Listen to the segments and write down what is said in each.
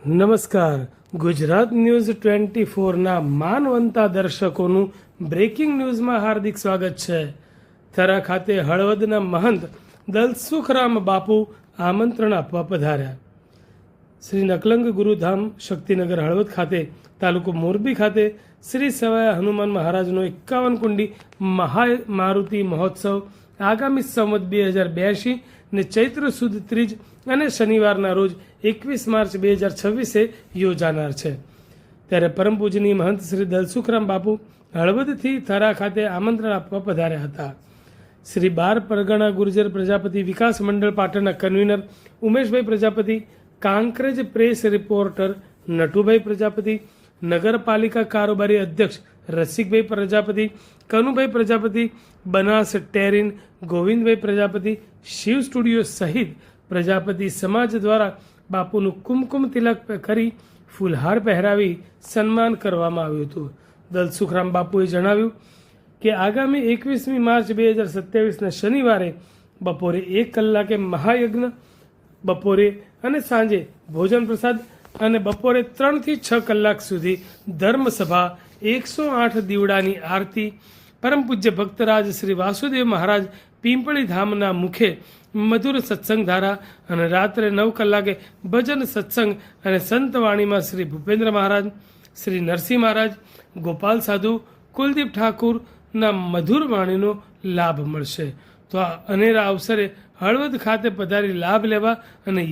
નમસ્કાર. Gujarat news 24ના માનવંતા દર્શકોનું breaking ન્યૂઝમાં હાર્દિક સ્વાગત છે. થરા ખાતે હળવદના મહંત દલસુખરામ બાપુ આમંત્રણ આપવા પધાર્યા. શ્રી નકલંગ ગુરુધામ શક્તિનગર હળવદ ખાતે તાલુકો મોરબી ખાતે શ્રી સવાયા હનુમાન મહારાજનો 51 કુંડી મહામારુતિ મહોત્સવ આગામી સંવત 2082 ને ચૈત્ર સુદ ત્રીજ અને શનિવારના રોજ 21 માર્ચ 2026 યોજાનાર છે. ત્યારે પરમ પૂજનીય મહંત શ્રી દલસુખરામ બાપુ હળવદથી થરા ખાતે આમંત્રણ આપવા પધાર્યા હતા. શ્રી 12 પરગણા ગુર્જર પ્રજાપતિ વિકાસ મંડળ પાટણના convener Umeshbhai Prajapati, Kankrej press reporter Natubhai Prajapati, નગરપાલિકા કારોબારી અધ્યક્ષ રસિકભાઈ પ્રજાપતિ, કનુભાઈ પ્રજાપતિ, બનાસ ટેરીન ગોવિંદભાઈ પ્રજાપતિ, શિવ સ્ટુડિયો સહિત પ્રજાપતિ સમાજ દ્વારા બાપુનું કુમકુમ તિલક કરી ફૂલહાર પહેરાવી સન્માન કરવામાં આવ્યું હતું. દલસુખરામ બાપુએ જણાવ્યું કે આગામી 21મી માર્ચ 2027ના શનિવારે બપોરે 1 કલાકે મહાયજ્ઞ, બપોરે અને સાંજે ભોજન પ્રસાદ અને બપોરે 3 થી 6 કલાક સુધી ધર્મસભા, 108 દીવડાની આરતી, પરમ પૂજ્ય ભક્તરાજ શ્રી વાસુદેવ મહારાજ પિંપળી ધામના મુખે મધુર સત્સંગ ધારા અને રાત્રે 9 કલાકે ભજન સત્સંગ અને સંતવાણીમાં શ્રી ભૂપેન્દ્ર મહારાજ, શ્રી નરસિંહ મહારાજ, ગોપાલ સાધુ, કુલદીપ ઠાકુરના મધુર વાણીનો લાભ મળશે. તો આ અનેરા અવસરે હળવદ ખાતે પધારી લાભ લેવા અને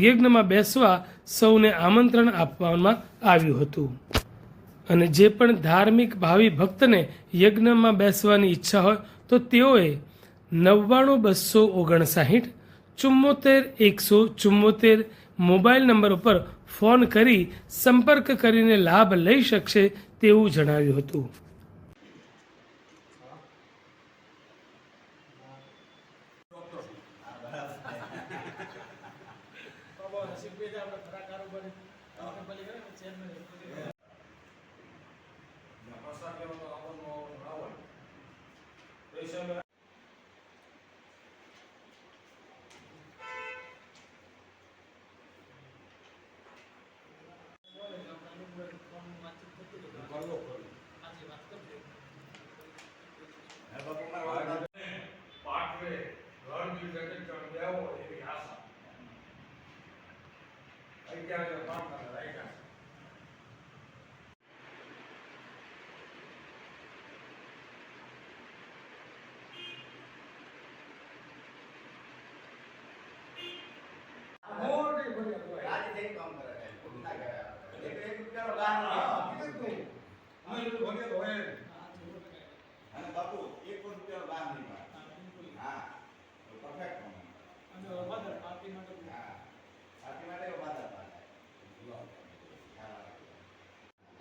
યજ્ઞમાં બેસવા સૌને આમંત્રણ આપવામાં આવ્યું હતું. અને જે પણ ધાર્મિક ભાવિ ભક્તને યજ્ઞમાં બેસવાની ઈચ્છા હોય તો તેઓએ 99 259 74 174 મોબાઈલ નંબર ઉપર ફોન કરી સંપર્ક કરીને લાભ લઈ શકશે તેવું જણાવ્યું હતું.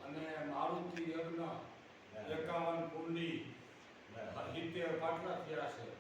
અને મારુતિ યજ્ઞ 51 કુંડી 70 પાટલા થયા છે.